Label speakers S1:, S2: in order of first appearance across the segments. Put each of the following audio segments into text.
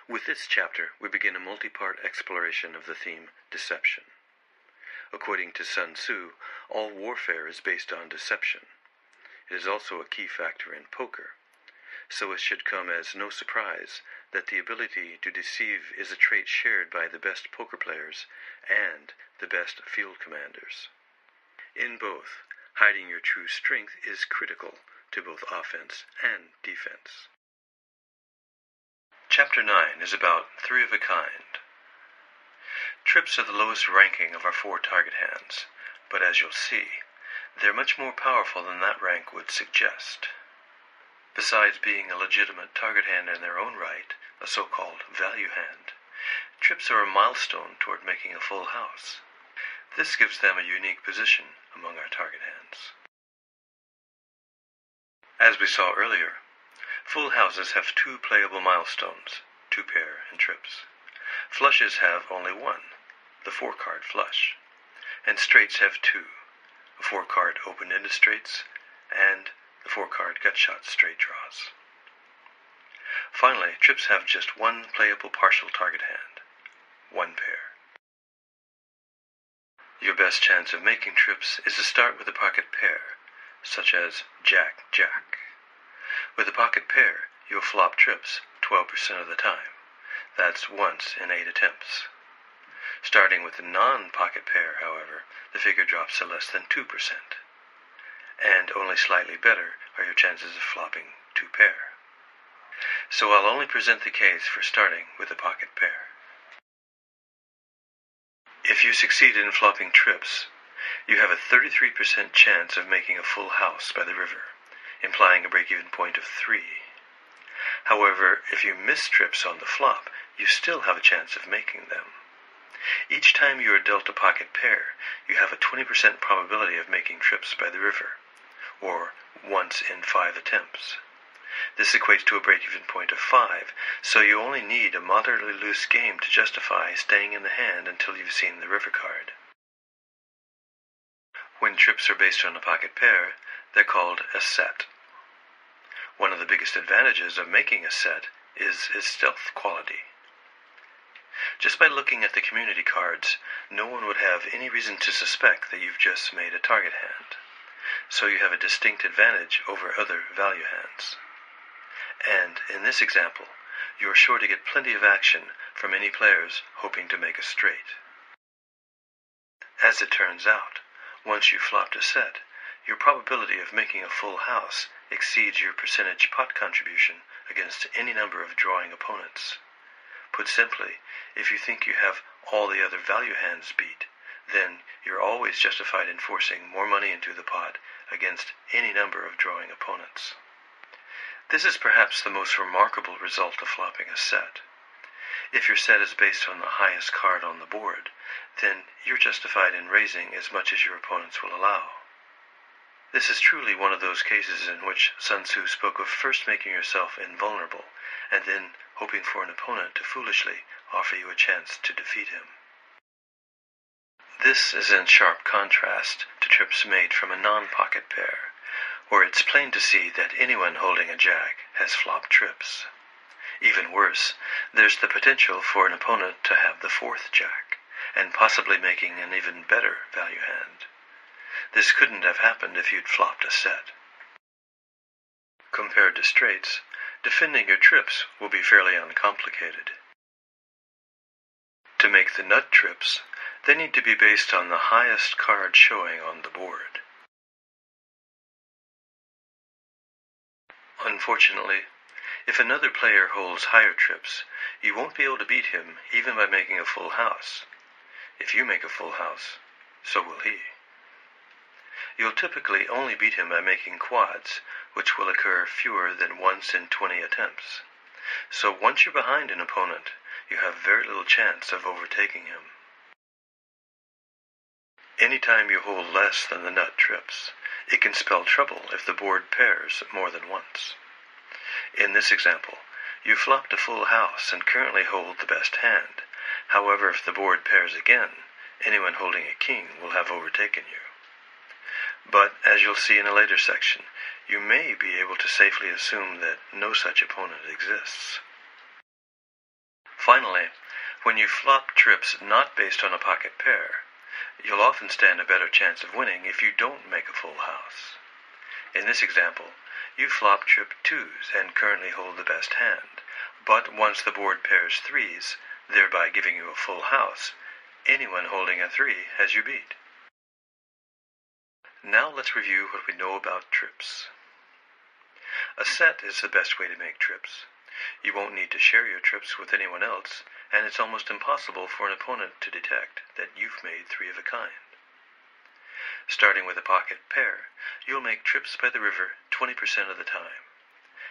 S1: With this chapter, we begin a multi-part exploration of the theme deception. According to Sun Tzu, all warfare is based on deception. It is also a key factor in poker. So it should come as no surprise that the ability to deceive is a trait shared by the best poker players and the best field commanders. In both, hiding your true strength is critical to both offense and defense. Chapter 9 is about three of a kind. Trips are the lowest ranking of our four target hands, but as you'll see, they're much more powerful than that rank would suggest. Besides being a legitimate target hand in their own right, a so-called value hand, trips are a milestone toward making a full house. This gives them a unique position among our target hands. As we saw earlier, full houses have two playable milestones, two pair and trips. Flushes have only one, the four-card flush, and straights have two, a four-card open-ended straights and the four-card gut-shot straight draws. Finally, trips have just one playable partial target hand, one pair. Your best chance of making trips is to start with a pocket pair, such as Jack-Jack. With a pocket pair, you'll flop trips 12% of the time. That's once in 8 attempts. Starting with a non-pocket pair, however, the figure drops to less than 2%. And only slightly better are your chances of flopping two pair. So I'll only present the case for starting with a pocket pair. If you succeed in flopping trips, you have a 33% chance of making a full house by the river, implying a break-even point of 3. However, if you miss trips on the flop, you still have a chance of making them. Each time you are dealt a pocket pair, you have a 20% probability of making trips by the river, or once in 5 attempts. This equates to a break-even point of 5, so you only need a moderately loose game to justify staying in the hand until you've seen the river card. When trips are based on a pocket pair, they're called a set. One of the biggest advantages of making a set is its stealth quality. Just by looking at the community cards, no one would have any reason to suspect that you've just made a target hand. So you have a distinct advantage over other value hands. And in this example, you are sure to get plenty of action from any players hoping to make a straight. As it turns out, once you've flopped a set, your probability of making a full house exceeds your percentage pot contribution against any number of drawing opponents. Put simply, if you think you have all the other value hands beat, then you're always justified in forcing more money into the pot against any number of drawing opponents. This is perhaps the most remarkable result of flopping a set. If your set is based on the highest card on the board, then you're justified in raising as much as your opponents will allow. This is truly one of those cases in which Sun Tzu spoke of first making yourself invulnerable, and then hoping for an opponent to foolishly offer you a chance to defeat him. This is in sharp contrast to trips made from a non-pocket pair, where it's plain to see that anyone holding a jack has flopped trips. Even worse, there's the potential for an opponent to have the fourth jack, and possibly making an even better value hand. This couldn't have happened if you'd flopped a set. Compared to straights, defending your trips will be fairly uncomplicated. To make the nut trips, they need to be based on the highest card showing on the board. Unfortunately, if another player holds higher trips, you won't be able to beat him even by making a full house. If you make a full house, so will he. You'll typically only beat him by making quads, which will occur fewer than once in 20 attempts. So once you're behind an opponent, you have very little chance of overtaking him. Anytime you hold less than the nut trips, it can spell trouble if the board pairs more than once. In this example, you flopped a full house and currently hold the best hand. However, if the board pairs again, anyone holding a king will have overtaken you. But, as you'll see in a later section, you may be able to safely assume that no such opponent exists. Finally, when you flop trips not based on a pocket pair, you'll often stand a better chance of winning if you don't make a full house. In this example, you flop trip 2s and currently hold the best hand, but once the board pairs 3s, thereby giving you a full house, anyone holding a 3 has you beat. Now let's review what we know about trips. A set is the best way to make trips. You won't need to share your trips with anyone else, and it's almost impossible for an opponent to detect that you've made 3 of a kind. Starting with a pocket pair, you'll make trips by the river 20% of the time,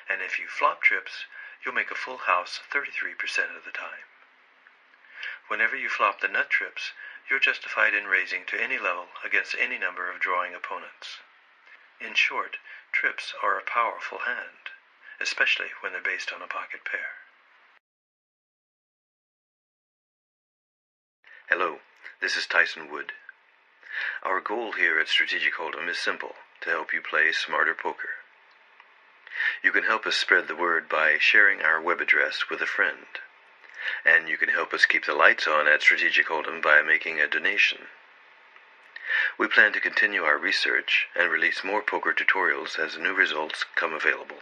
S1: and if you flop trips, you'll make a full house 33% of the time. Whenever you flop the nut trips, you're justified in raising to any level against any number of drawing opponents. In short, trips are a powerful hand, especially when they're based on a pocket pair.
S2: Hello, this is Tyson Wood. Our goal here at Strategic Hold'em is simple, to help you play smarter poker. You can help us spread the word by sharing our web address with a friend. And you can help us keep the lights on at Strategic Hold'em by making a donation. We plan to continue our research and release more poker tutorials as new results come available.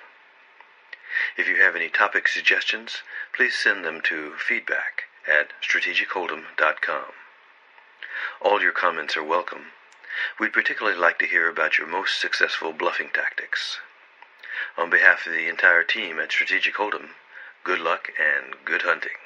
S2: If you have any topic suggestions, please send them to feedback@strategicholdem.com. All your comments are welcome. We'd particularly like to hear about your most successful bluffing tactics. On behalf of the entire team at Strategic Hold'em, good luck and good hunting.